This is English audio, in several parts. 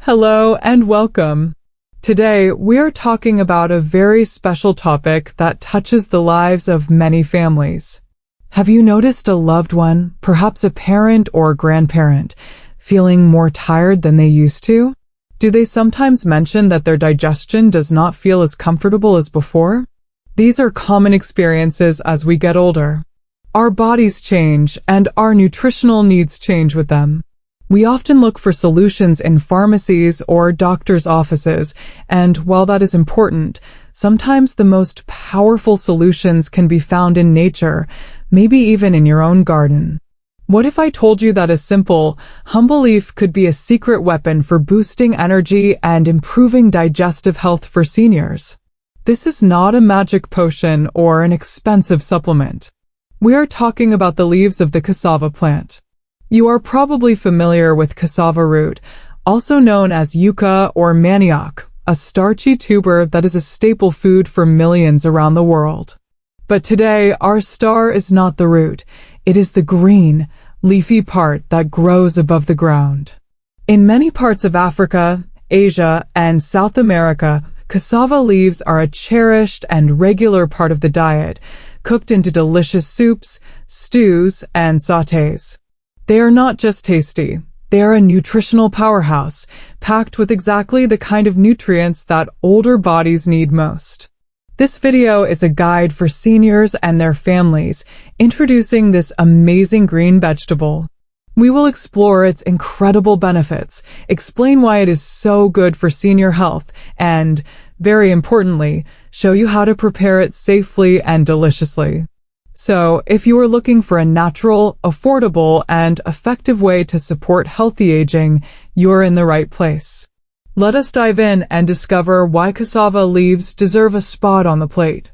Hello and welcome. Today we are talking about a very special topic that touches the lives of many families. Have you noticed a loved one, perhaps a parent or grandparent, feeling more tired than they used to? Do they sometimes mention that their digestion does not feel as comfortable as before? These are common experiences as we get older. Our bodies change and our nutritional needs change with them. We often look for solutions in pharmacies or doctors' offices, and while that is important, sometimes the most powerful solutions can be found in nature, maybe even in your own garden. What if I told you that a simple, humble leaf could be a secret weapon for boosting energy and improving digestive health for seniors? This is not a magic potion or an expensive supplement. We are talking about the leaves of the cassava plant. You are probably familiar with cassava root, also known as yucca or manioc, a starchy tuber that is a staple food for millions around the world. But today, our star is not the root. It is the green, leafy part that grows above the ground. In many parts of Africa, Asia, and South America, cassava leaves are a cherished and regular part of the diet, cooked into delicious soups, stews, and sautés. They are not just tasty, they are a nutritional powerhouse, packed with exactly the kind of nutrients that older bodies need most. This video is a guide for seniors and their families, introducing this amazing green vegetable. We will explore its incredible benefits, explain why it is so good for senior health, and, very importantly, show you how to prepare it safely and deliciously. So, if you are looking for a natural, affordable, and effective way to support healthy aging, you're in the right place. Let us dive in and discover why cassava leaves deserve a spot on the plate.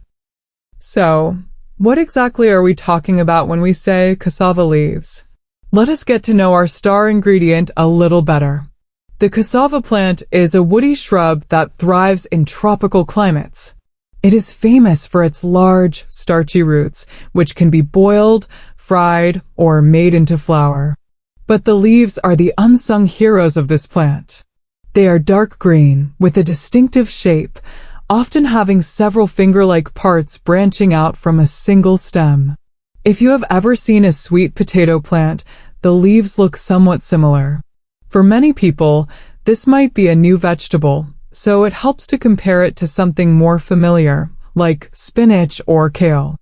So, what exactly are we talking about when we say cassava leaves? Let us get to know our star ingredient a little better. The cassava plant is a woody shrub that thrives in tropical climates. It is famous for its large, starchy roots, which can be boiled, fried, or made into flour. But the leaves are the unsung heroes of this plant. They are dark green, with a distinctive shape, often having several finger-like parts branching out from a single stem. If you have ever seen a sweet potato plant, the leaves look somewhat similar. For many people, this might be a new vegetable, so it helps to compare it to something more familiar, like spinach or kale.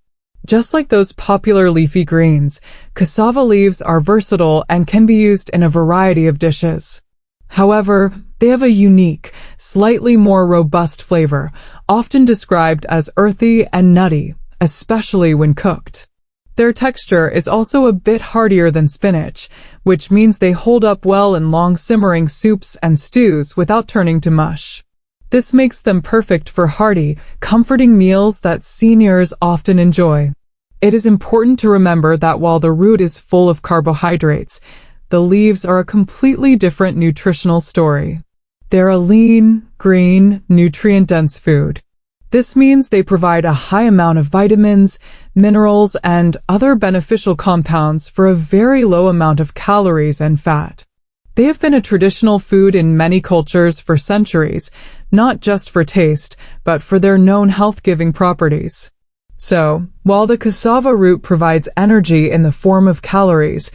Just like those popular leafy greens, cassava leaves are versatile and can be used in a variety of dishes. However, they have a unique, slightly more robust flavor, often described as earthy and nutty, especially when cooked. Their texture is also a bit heartier than spinach, which means they hold up well in long simmering soups and stews without turning to mush. This makes them perfect for hearty, comforting meals that seniors often enjoy. It is important to remember that while the root is full of carbohydrates, the leaves are a completely different nutritional story. They're a lean, green, nutrient-dense food. This means they provide a high amount of vitamins, minerals, and other beneficial compounds for a very low amount of calories and fat. They have been a traditional food in many cultures for centuries, not just for taste, but for their known health-giving properties. So, while the cassava root provides energy in the form of calories,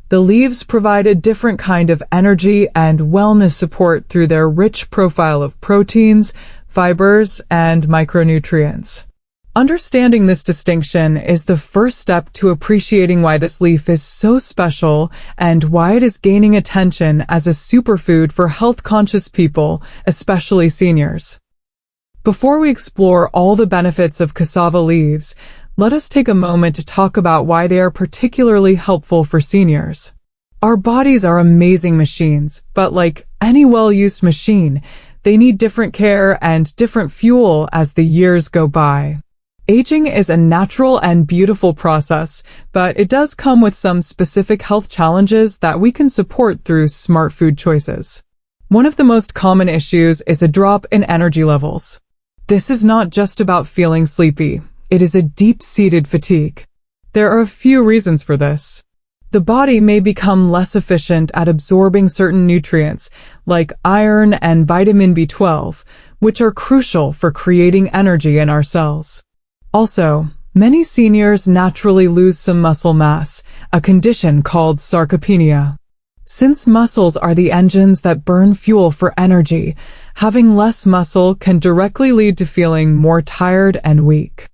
the leaves provide a different kind of energy and wellness support through their rich profile of proteins, fibers, and micronutrients. Understanding this distinction is the first step to appreciating why this leaf is so special and why it is gaining attention as a superfood for health-conscious people, especially seniors. Before we explore all the benefits of cassava leaves, let us take a moment to talk about why they are particularly helpful for seniors. Our bodies are amazing machines, but like any well-used machine, they need different care and different fuel as the years go by. Aging is a natural and beautiful process, but it does come with some specific health challenges that we can support through smart food choices. One of the most common issues is a drop in energy levels. This is not just about feeling sleepy. It is a deep-seated fatigue. There are a few reasons for this. The body may become less efficient at absorbing certain nutrients, like iron and vitamin B12, which are crucial for creating energy in our cells. Also, many seniors naturally lose some muscle mass, a condition called sarcopenia. Since muscles are the engines that burn fuel for energy, having less muscle can directly lead to feeling more tired and weak.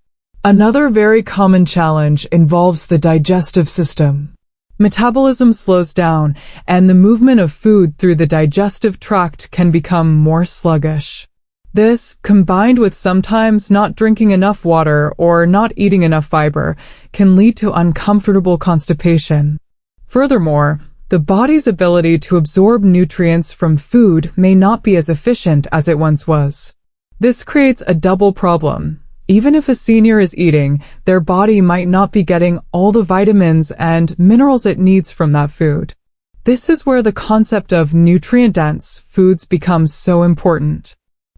Another very common challenge involves the digestive system. Metabolism slows down, and the movement of food through the digestive tract can become more sluggish. This, combined with sometimes not drinking enough water or not eating enough fiber, can lead to uncomfortable constipation. Furthermore, the body's ability to absorb nutrients from food may not be as efficient as it once was. This creates a double problem. Even if a senior is eating, their body might not be getting all the vitamins and minerals it needs from that food. This is where the concept of nutrient-dense foods becomes so important.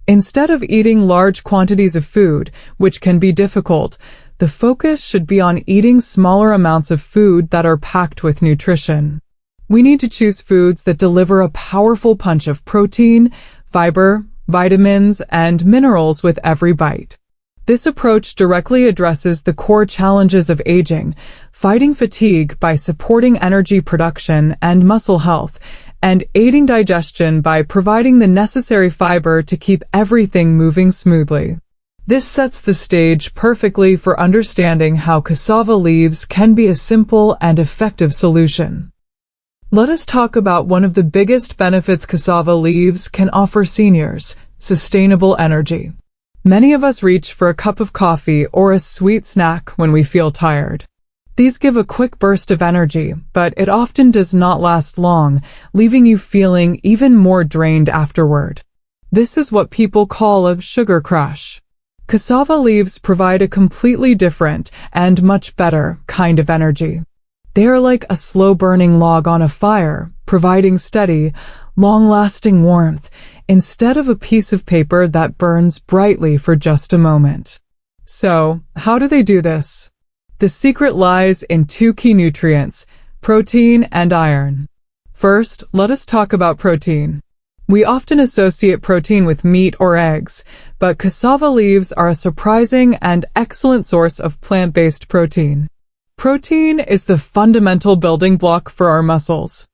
Instead of eating large quantities of food, which can be difficult, the focus should be on eating smaller amounts of food that are packed with nutrition. We need to choose foods that deliver a powerful punch of protein, fiber, vitamins, and minerals with every bite. This approach directly addresses the core challenges of aging, fighting fatigue by supporting energy production and muscle health, and aiding digestion by providing the necessary fiber to keep everything moving smoothly. This sets the stage perfectly for understanding how cassava leaves can be a simple and effective solution. Let us talk about one of the biggest benefits cassava leaves can offer seniors: sustainable energy. Many of us reach for a cup of coffee or a sweet snack when we feel tired. These give a quick burst of energy, but it often does not last long, leaving you feeling even more drained afterward. This is what people call a sugar crash. Cassava leaves provide a completely different and much better kind of energy. They are like a slow-burning log on a fire, providing steady, long-lasting warmth, instead of a piece of paper that burns brightly for just a moment. So, how do they do this? The secret lies in two key nutrients: protein and iron. First, let us talk about protein. We often associate protein with meat or eggs, but cassava leaves are a surprising and excellent source of plant-based protein. Protein is the fundamental building block for our muscles.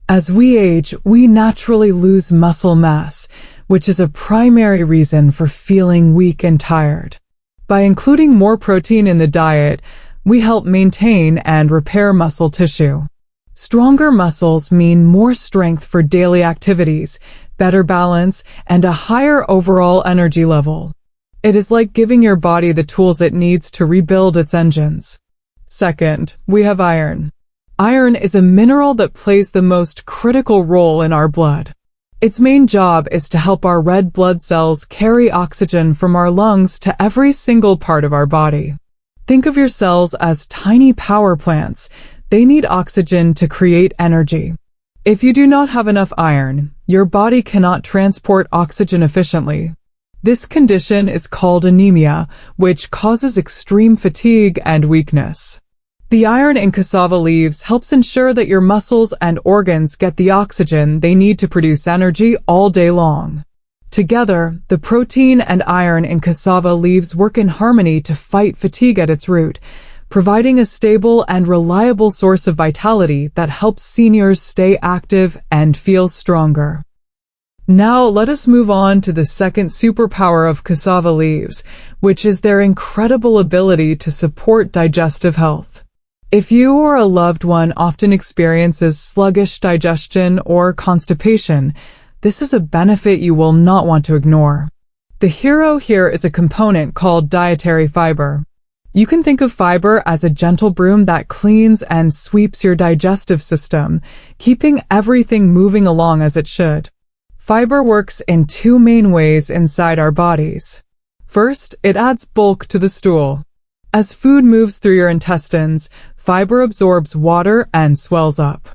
As we age, we naturally lose muscle mass, which is a primary reason for feeling weak and tired. By including more protein in the diet, we help maintain and repair muscle tissue. Stronger muscles mean more strength for daily activities, better balance, and a higher overall energy level. It is like giving your body the tools it needs to rebuild its engines. Second, we have iron. Iron is a mineral that plays the most critical role in our blood. Its main job is to help our red blood cells carry oxygen from our lungs to every single part of our body. Think of your cells as tiny power plants. They need oxygen to create energy. If you do not have enough iron, your body cannot transport oxygen efficiently. This condition is called anemia, which causes extreme fatigue and weakness. The iron in cassava leaves helps ensure that your muscles and organs get the oxygen they need to produce energy all day long. Together, the protein and iron in cassava leaves work in harmony to fight fatigue at its root, providing a stable and reliable source of vitality that helps seniors stay active and feel stronger. Now let us move on to the second superpower of cassava leaves, which is their incredible ability to support digestive health. If you or a loved one often experiences sluggish digestion or constipation, this is a benefit you will not want to ignore. The hero here is a component called dietary fiber. You can think of fiber as a gentle broom that cleans and sweeps your digestive system, keeping everything moving along as it should. Fiber works in two main ways inside our bodies. First, it adds bulk to the stool. As food moves through your intestines, fiber absorbs water and swells up.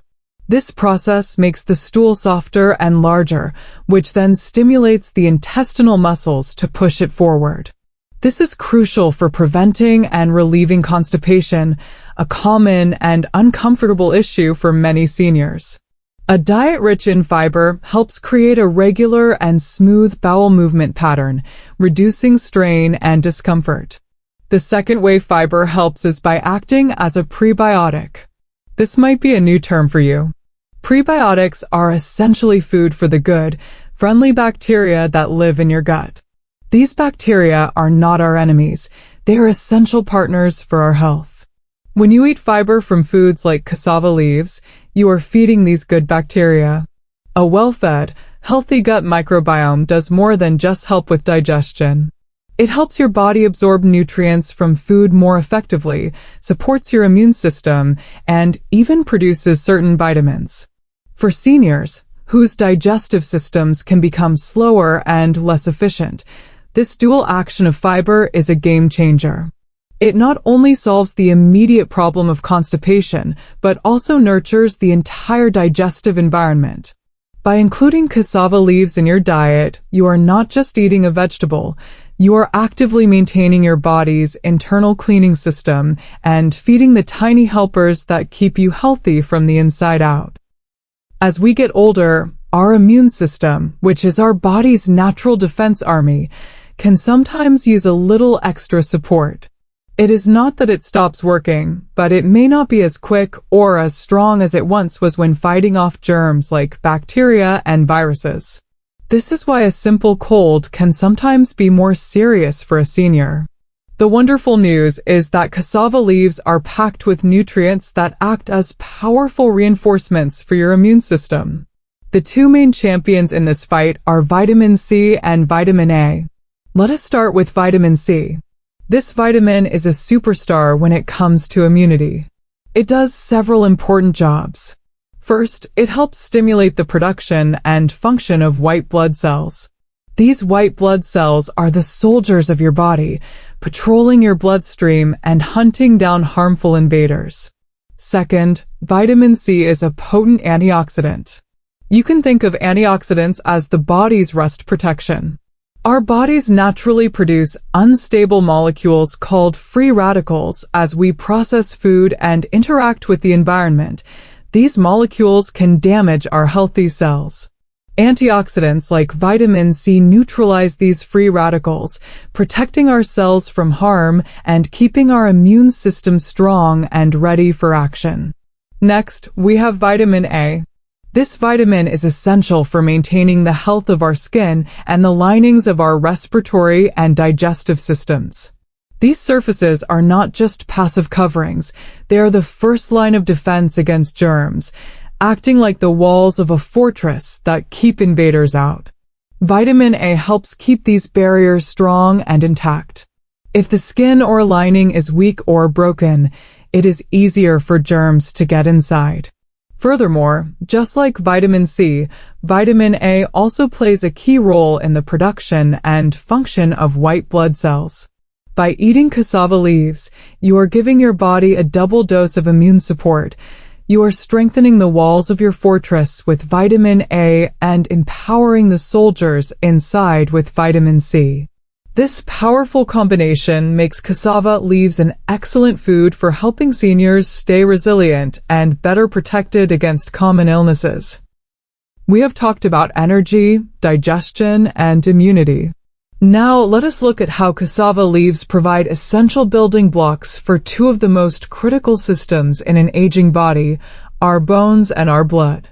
This process makes the stool softer and larger, which then stimulates the intestinal muscles to push it forward. This is crucial for preventing and relieving constipation, a common and uncomfortable issue for many seniors. A diet rich in fiber helps create a regular and smooth bowel movement pattern, reducing strain and discomfort. The second way fiber helps is by acting as a prebiotic. This might be a new term for you. Prebiotics are essentially food for the good, friendly bacteria that live in your gut. These bacteria are not our enemies. They are essential partners for our health. When you eat fiber from foods like cassava leaves, you are feeding these good bacteria. A well-fed, healthy gut microbiome does more than just help with digestion. It helps your body absorb nutrients from food more effectively, supports your immune system, and even produces certain vitamins. For seniors, whose digestive systems can become slower and less efficient, this dual action of fiber is a game changer. It not only solves the immediate problem of constipation, but also nurtures the entire digestive environment. By including cassava leaves in your diet, you are not just eating a vegetable, you are actively maintaining your body's internal cleaning system and feeding the tiny helpers that keep you healthy from the inside out. As we get older, our immune system, which is our body's natural defense army, can sometimes use a little extra support. It is not that it stops working, but it may not be as quick or as strong as it once was when fighting off germs like bacteria and viruses. This is why a simple cold can sometimes be more serious for a senior. The wonderful news is that cassava leaves are packed with nutrients that act as powerful reinforcements for your immune system. The two main champions in this fight are vitamin C and vitamin A. Let us start with vitamin C. This vitamin is a superstar when it comes to immunity. It does several important jobs. First, it helps stimulate the production and function of white blood cells. These white blood cells are the soldiers of your body, patrolling your bloodstream and hunting down harmful invaders. Second, vitamin C is a potent antioxidant. You can think of antioxidants as the body's rust protection. Our bodies naturally produce unstable molecules called free radicals as we process food and interact with the environment. These molecules can damage our healthy cells. Antioxidants like vitamin C neutralize these free radicals, protecting our cells from harm and keeping our immune system strong and ready for action. Next, we have vitamin A. This vitamin is essential for maintaining the health of our skin and the linings of our respiratory and digestive systems. These surfaces are not just passive coverings, they are the first line of defense against germs, acting like the walls of a fortress that keep invaders out. Vitamin A helps keep these barriers strong and intact. If the skin or lining is weak or broken, it is easier for germs to get inside. Furthermore, just like vitamin C, vitamin A also plays a key role in the production and function of white blood cells. By eating cassava leaves, you are giving your body a double dose of immune support. You are strengthening the walls of your fortress with vitamin A and empowering the soldiers inside with vitamin C. This powerful combination makes cassava leaves an excellent food for helping seniors stay resilient and better protected against common illnesses. We have talked about energy, digestion, and immunity. Now let us look at how cassava leaves provide essential building blocks for two of the most critical systems in an aging body, our bones and our blood.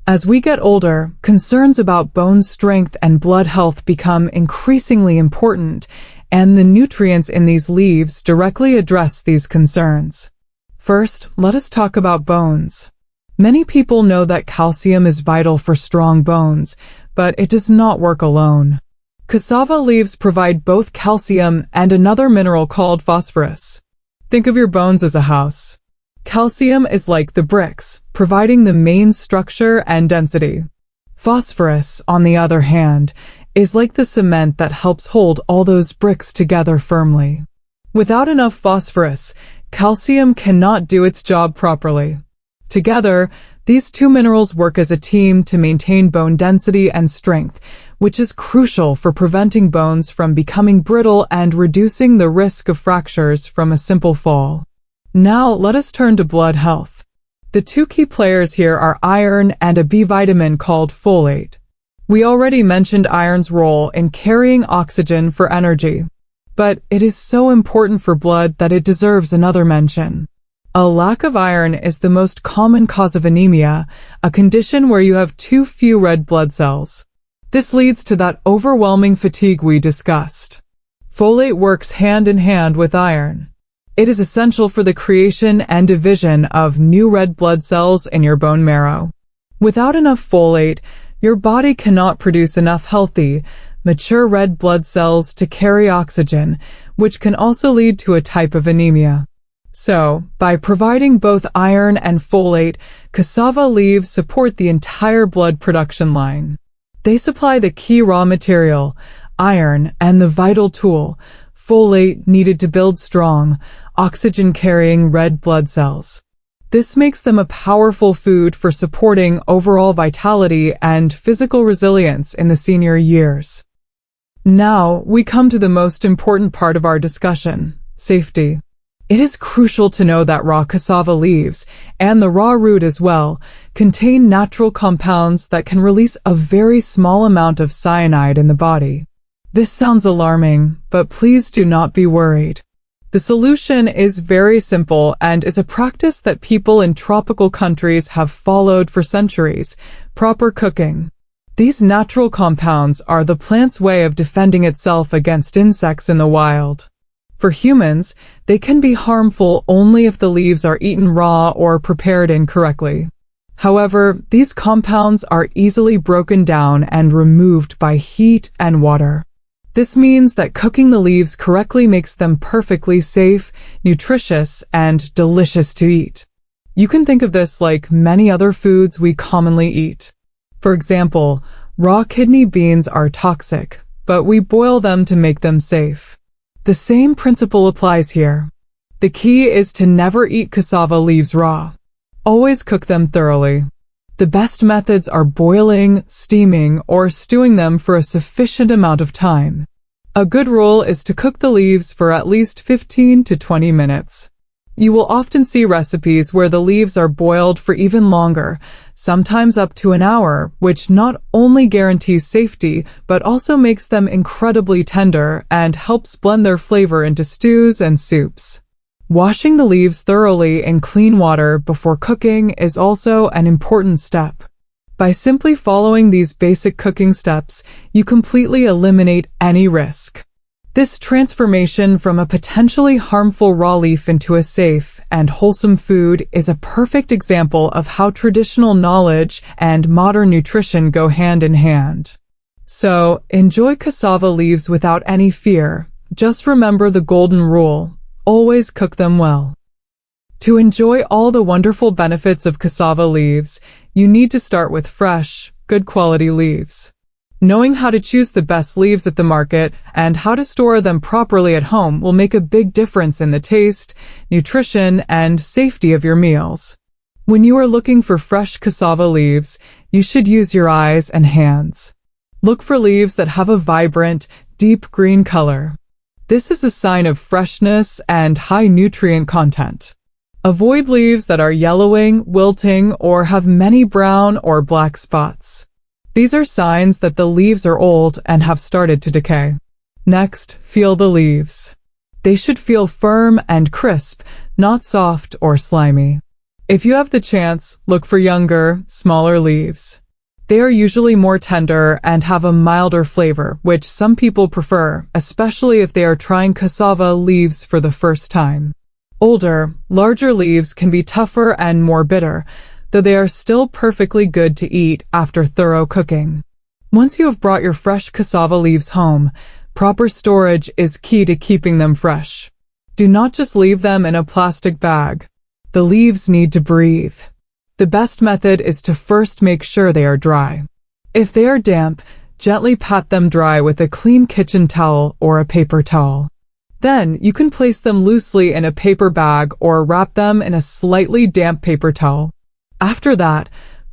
As we get older, concerns about bone strength and blood health become increasingly important, and the nutrients in these leaves directly address these concerns. First, let us talk about bones. Many people know that calcium is vital for strong bones, but it does not work alone. Cassava leaves provide both calcium and another mineral called phosphorus. Think of your bones as a house. Calcium is like the bricks, providing the main structure and density. Phosphorus, on the other hand, is like the cement that helps hold all those bricks together firmly. Without enough phosphorus, calcium cannot do its job properly. Together, these two minerals work as a team to maintain bone density and strength, which is crucial for preventing bones from becoming brittle and reducing the risk of fractures from a simple fall. Now let us turn to blood health. The two key players here are iron and a B vitamin called folate. We already mentioned iron's role in carrying oxygen for energy, but it is so important for blood that it deserves another mention. A lack of iron is the most common cause of anemia, a condition where you have too few red blood cells. This leads to that overwhelming fatigue we discussed. Folate works hand in hand with iron. It is essential for the creation and division of new red blood cells in your bone marrow. Without enough folate, your body cannot produce enough healthy, mature red blood cells to carry oxygen, which can also lead to a type of anemia. So, by providing both iron and folate, cassava leaves support the entire blood production line. They supply the key raw material, iron, and the vital tool, folate, needed to build strong, oxygen-carrying red blood cells. This makes them a powerful food for supporting overall vitality and physical resilience in the senior years. Now, we come to the most important part of our discussion, safety. It is crucial to know that raw cassava leaves, and the raw root as well, contain natural compounds that can release a very small amount of cyanide in the body. This sounds alarming, but please do not be worried. The solution is very simple and is a practice that people in tropical countries have followed for centuries: proper cooking. These natural compounds are the plant's way of defending itself against insects in the wild. For humans, they can be harmful only if the leaves are eaten raw or prepared incorrectly. However, these compounds are easily broken down and removed by heat and water. This means that cooking the leaves correctly makes them perfectly safe, nutritious, and delicious to eat. You can think of this like many other foods we commonly eat. For example, raw kidney beans are toxic, but we boil them to make them safe. The same principle applies here. The key is to never eat cassava leaves raw. Always cook them thoroughly. The best methods are boiling, steaming, or stewing them for a sufficient amount of time. A good rule is to cook the leaves for at least 15 to 20 minutes. You will often see recipes where the leaves are boiled for even longer, sometimes up to an hour, which not only guarantees safety, but also makes them incredibly tender and helps blend their flavor into stews and soups. Washing the leaves thoroughly in clean water before cooking is also an important step. By simply following these basic cooking steps, you completely eliminate any risk. This transformation from a potentially harmful raw leaf into a safe and wholesome food is a perfect example of how traditional knowledge and modern nutrition go hand in hand. So, enjoy cassava leaves without any fear. Just remember the golden rule: always cook them well. To enjoy all the wonderful benefits of cassava leaves, you need to start with fresh, good quality leaves. Knowing how to choose the best leaves at the market and how to store them properly at home will make a big difference in the taste, nutrition, and safety of your meals. When you are looking for fresh cassava leaves, you should use your eyes and hands. Look for leaves that have a vibrant, deep green color. This is a sign of freshness and high nutrient content. Avoid leaves that are yellowing, wilting, or have many brown or black spots. These are signs that the leaves are old and have started to decay. Next, feel the leaves. They should feel firm and crisp, not soft or slimy. If you have the chance, look for younger, smaller leaves. They are usually more tender and have a milder flavor, which some people prefer, especially if they are trying cassava leaves for the first time. Older, larger leaves can be tougher and more bitter, though they are still perfectly good to eat after thorough cooking. Once you have brought your fresh cassava leaves home, proper storage is key to keeping them fresh. Do not just leave them in a plastic bag. The leaves need to breathe. The best method is to first make sure they are dry. If they are damp, gently pat them dry with a clean kitchen towel or a paper towel. Then, you can place them loosely in a paper bag or wrap them in a slightly damp paper towel. After that,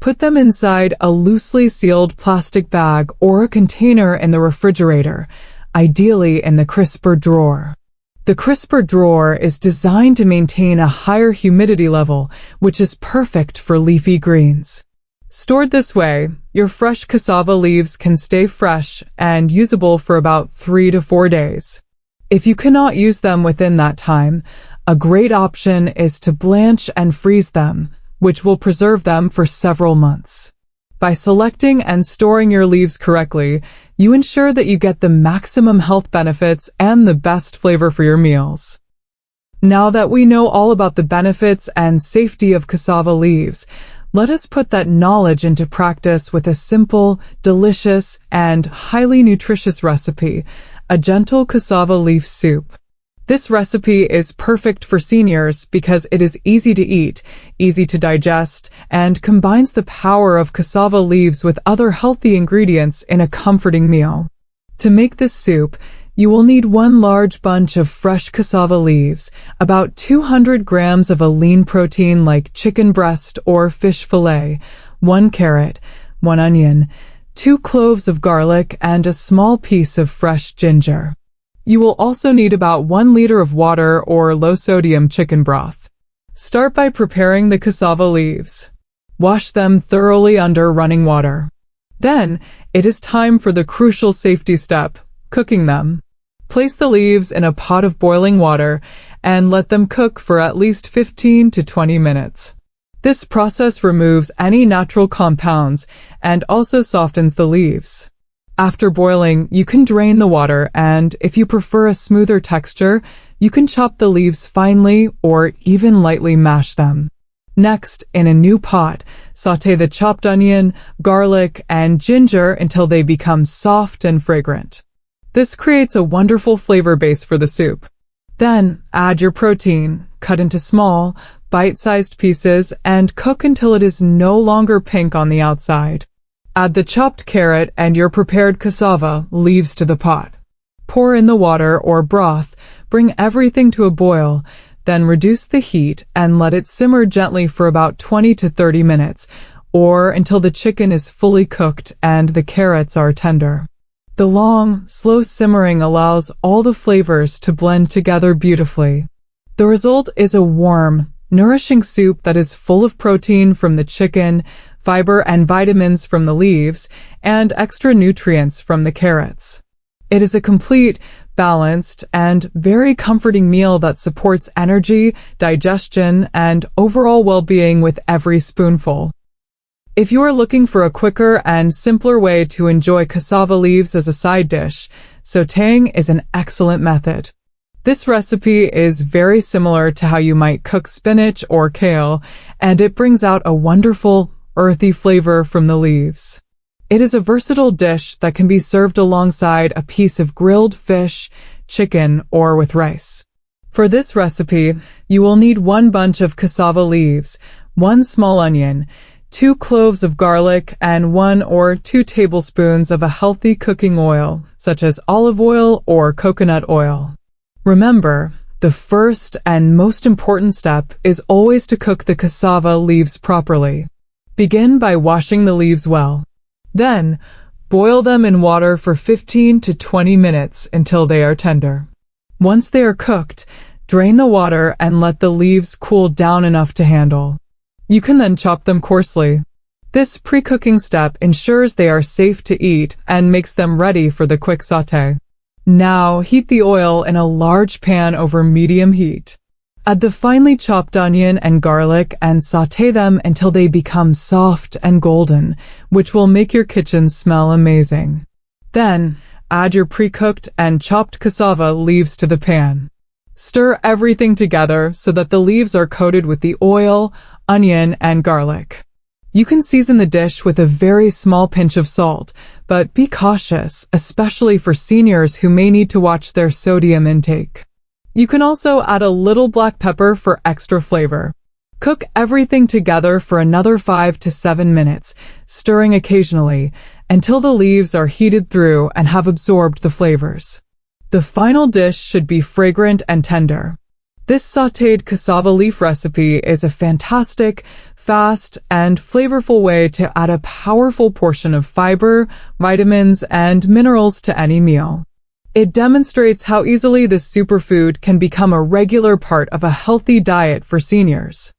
Put them inside a loosely sealed plastic bag or a container in the refrigerator, ideally in the crisper drawer. The crisper drawer is designed to maintain a higher humidity level, which is perfect for leafy greens. Stored this way, your fresh cassava leaves can stay fresh and usable for about 3 to 4 days. If you cannot use them within that time, a great option is to blanch and freeze them, which will preserve them for several months. By selecting and storing your leaves correctly, you ensure that you get the maximum health benefits and the best flavor for your meals. Now that we know all about the benefits and safety of cassava leaves, let us put that knowledge into practice with a simple, delicious, and highly nutritious recipe, a gentle cassava leaf soup. This recipe is perfect for seniors because it is easy to eat, easy to digest, and combines the power of cassava leaves with other healthy ingredients in a comforting meal. To make this soup, you will need 1 large bunch of fresh cassava leaves, about 200 grams of a lean protein like chicken breast or fish fillet, 1 carrot, 1 onion, 2 cloves of garlic, and a small piece of fresh ginger. You will also need about 1 liter of water or low-sodium chicken broth. Start by preparing the cassava leaves. Wash them thoroughly under running water. Then, it is time for the crucial safety step, cooking them. Place the leaves in a pot of boiling water and let them cook for at least 15 to 20 minutes. This process removes any natural compounds and also softens the leaves. After boiling, you can drain the water, and if you prefer a smoother texture, you can chop the leaves finely or even lightly mash them. Next, in a new pot, sauté the chopped onion, garlic, and ginger until they become soft and fragrant. This creates a wonderful flavor base for the soup. Then, add your protein, cut into small, bite-sized pieces, and cook until it is no longer pink on the outside. Add the chopped carrot and your prepared cassava leaves to the pot. Pour in the water or broth, bring everything to a boil, then reduce the heat and let it simmer gently for about 20 to 30 minutes, or until the chicken is fully cooked and the carrots are tender. The long, slow simmering allows all the flavors to blend together beautifully. The result is a warm, nourishing soup that is full of protein from the chicken, fiber and vitamins from the leaves, and extra nutrients from the carrots. It is a complete, balanced, and very comforting meal that supports energy, digestion, and overall well-being with every spoonful. If you are looking for a quicker and simpler way to enjoy cassava leaves as a side dish, sautéing is an excellent method. This recipe is very similar to how you might cook spinach or kale, and it brings out a wonderful, earthy flavor from the leaves. It is a versatile dish that can be served alongside a piece of grilled fish, chicken, or with rice. For this recipe, you will need 1 bunch of cassava leaves, 1 small onion, 2 cloves of garlic, and 1 or 2 tablespoons of a healthy cooking oil, such as olive oil or coconut oil. Remember, the first and most important step is always to cook the cassava leaves properly. Begin by washing the leaves well. Then, boil them in water for 15 to 20 minutes until they are tender. Once they are cooked, drain the water and let the leaves cool down enough to handle. You can then chop them coarsely. This pre-cooking step ensures they are safe to eat and makes them ready for the quick sauté. Now, heat the oil in a large pan over medium heat. Add the finely chopped onion and garlic and sauté them until they become soft and golden, which will make your kitchen smell amazing. Then, add your pre-cooked and chopped cassava leaves to the pan. Stir everything together so that the leaves are coated with the oil, onion, and garlic. You can season the dish with a very small pinch of salt, but be cautious, especially for seniors who may need to watch their sodium intake. You can also add a little black pepper for extra flavor. Cook everything together for another 5 to 7 minutes, stirring occasionally, until the leaves are heated through and have absorbed the flavors. The final dish should be fragrant and tender. This sautéed cassava leaf recipe is a fantastic, fast, and flavorful way to add a powerful portion of fiber, vitamins, and minerals to any meal. It demonstrates how easily this superfood can become a regular part of a healthy diet for seniors.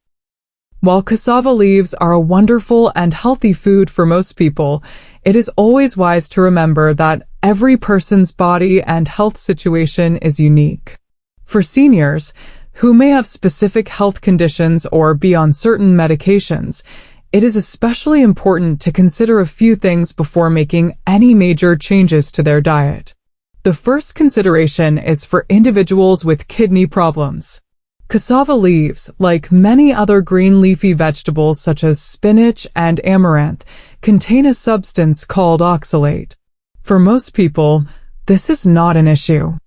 While cassava leaves are a wonderful and healthy food for most people, it is always wise to remember that every person's body and health situation is unique. For seniors, who may have specific health conditions or be on certain medications, it is especially important to consider a few things before making any major changes to their diet. The first consideration is for individuals with kidney problems. Cassava leaves, like many other green leafy vegetables such as spinach and amaranth, contain a substance called oxalate. For most people, this is not an issue.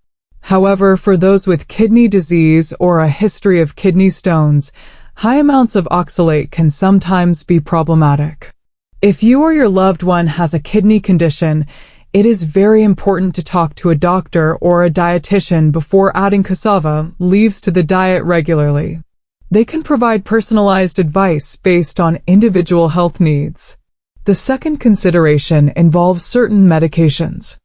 However, for those with kidney disease or a history of kidney stones, high amounts of oxalate can sometimes be problematic. If you or your loved one has a kidney condition, it is very important to talk to a doctor or a dietitian before adding cassava leaves to the diet regularly. They can provide personalized advice based on individual health needs. The second consideration involves certain medications.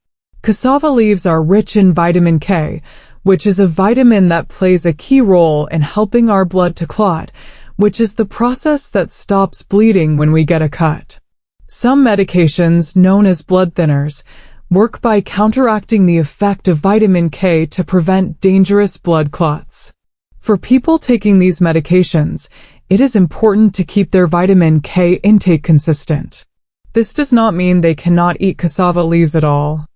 Cassava leaves are rich in vitamin K, which is a vitamin that plays a key role in helping our blood to clot, which is the process that stops bleeding when we get a cut. Some medications, known as blood thinners, work by counteracting the effect of vitamin K to prevent dangerous blood clots. For people taking these medications, it is important to keep their vitamin K intake consistent. This does not mean they cannot eat cassava leaves at all.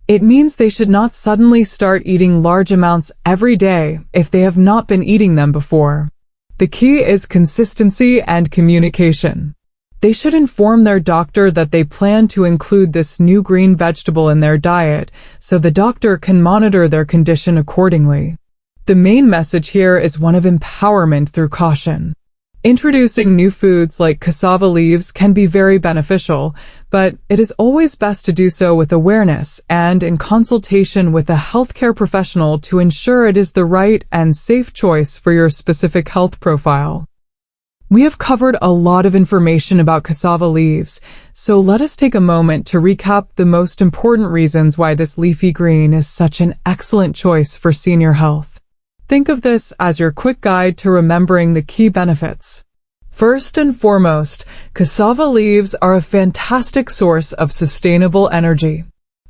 It means they should not suddenly start eating large amounts every day if they have not been eating them before. The key is consistency and communication. They should inform their doctor that they plan to include this new green vegetable in their diet, so the doctor can monitor their condition accordingly. The main message here is one of empowerment through caution. Introducing new foods like cassava leaves can be very beneficial, but it is always best to do so with awareness and in consultation with a healthcare professional to ensure it is the right and safe choice for your specific health profile. We have covered a lot of information about cassava leaves, so let us take a moment to recap the most important reasons why this leafy green is such an excellent choice for senior health. Think of this as your quick guide to remembering the key benefits. First and foremost, cassava leaves are a fantastic source of sustainable energy.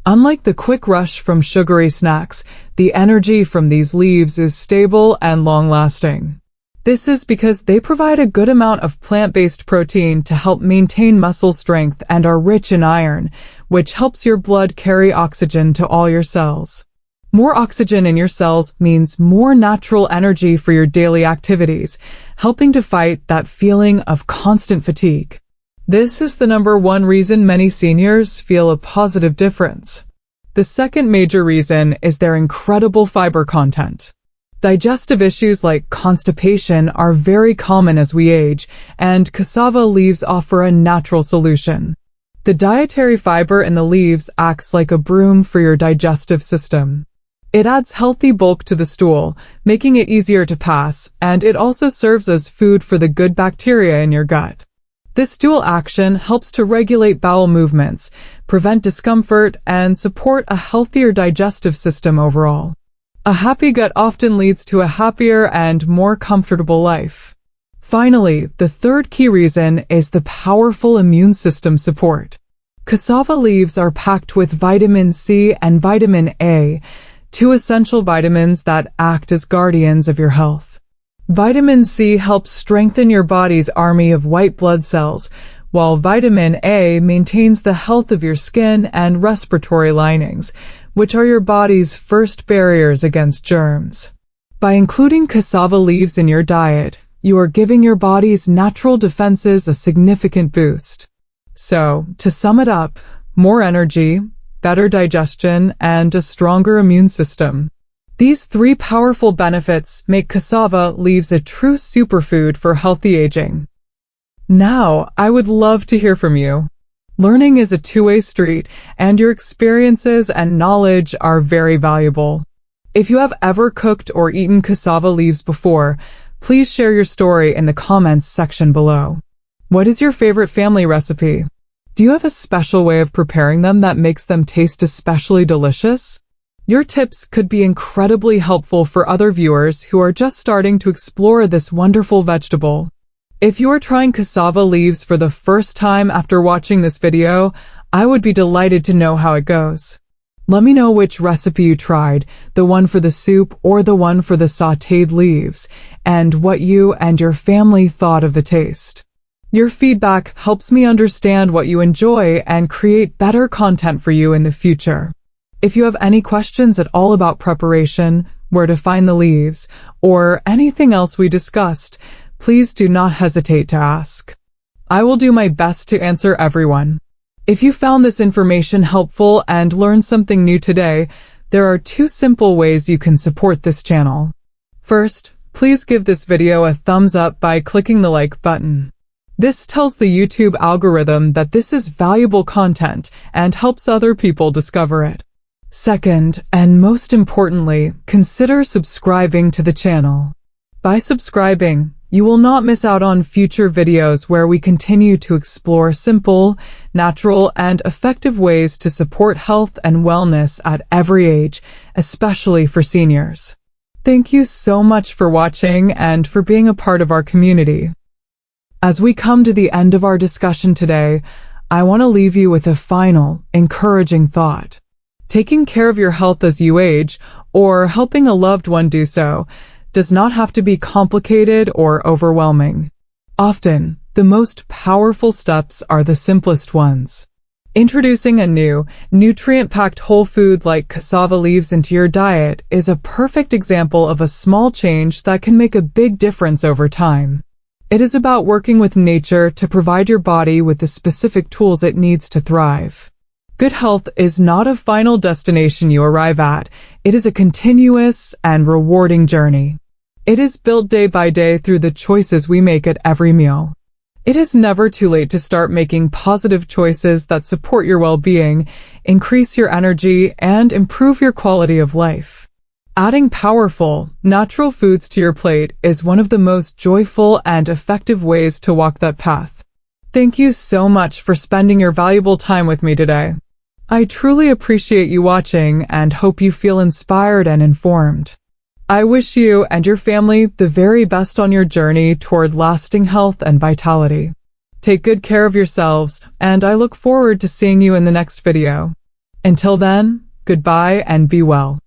Unlike the quick rush from sugary snacks, the energy from these leaves is stable and long-lasting. This is because they provide a good amount of plant-based protein to help maintain muscle strength and are rich in iron, which helps your blood carry oxygen to all your cells. More oxygen in your cells means more natural energy for your daily activities, helping to fight that feeling of constant fatigue. This is the number one reason many seniors feel a positive difference. The second major reason is their incredible fiber content. Digestive issues like constipation are very common as we age, and cassava leaves offer a natural solution. The dietary fiber in the leaves acts like a broom for your digestive system. It adds healthy bulk to the stool, making it easier to pass, and it also serves as food for the good bacteria in your gut. This dual action helps to regulate bowel movements, prevent discomfort, and support a healthier digestive system overall. A happy gut often leads to a happier and more comfortable life. Finally, the third key reason is the powerful immune system support. Cassava leaves are packed with vitamin C and vitamin A, two essential vitamins that act as guardians of your health. Vitamin C helps strengthen your body's army of white blood cells, while vitamin A maintains the health of your skin and respiratory linings, which are your body's first barriers against germs. By including cassava leaves in your diet, you are giving your body's natural defenses a significant boost. So, to sum it up, more energy, better digestion, and a stronger immune system. These three powerful benefits make cassava leaves a true superfood for healthy aging. Now, I would love to hear from you. Learning is a two-way street, and your experiences and knowledge are very valuable. If you have ever cooked or eaten cassava leaves before, please share your story in the comments section below. What is your favorite family recipe? Do you have a special way of preparing them that makes them taste especially delicious? Your tips could be incredibly helpful for other viewers who are just starting to explore this wonderful vegetable. If you are trying cassava leaves for the first time after watching this video, I would be delighted to know how it goes. Let me know which recipe you tried, the one for the soup or the one for the sautéed leaves, and what you and your family thought of the taste. Your feedback helps me understand what you enjoy and create better content for you in the future. If you have any questions at all about preparation, where to find the leaves, or anything else we discussed, please do not hesitate to ask. I will do my best to answer everyone. If you found this information helpful and learned something new today, there are 2 simple ways you can support this channel. First, please give this video a thumbs up by clicking the like button. This tells the YouTube algorithm that this is valuable content and helps other people discover it. Second, and most importantly, consider subscribing to the channel. By subscribing, you will not miss out on future videos where we continue to explore simple, natural, and effective ways to support health and wellness at every age, especially for seniors. Thank you so much for watching and for being a part of our community. As we come to the end of our discussion today, I want to leave you with a final, encouraging thought. Taking care of your health as you age, or helping a loved one do so, does not have to be complicated or overwhelming. Often, the most powerful steps are the simplest ones. Introducing a new, nutrient-packed whole food like cassava leaves into your diet is a perfect example of a small change that can make a big difference over time. It is about working with nature to provide your body with the specific tools it needs to thrive. Good health is not a final destination you arrive at. It is a continuous and rewarding journey. It is built day by day through the choices we make at every meal. It is never too late to start making positive choices that support your well-being, increase your energy, and improve your quality of life. Adding powerful, natural foods to your plate is one of the most joyful and effective ways to walk that path. Thank you so much for spending your valuable time with me today. I truly appreciate you watching and hope you feel inspired and informed. I wish you and your family the very best on your journey toward lasting health and vitality. Take good care of yourselves, and I look forward to seeing you in the next video. Until then, goodbye and be well.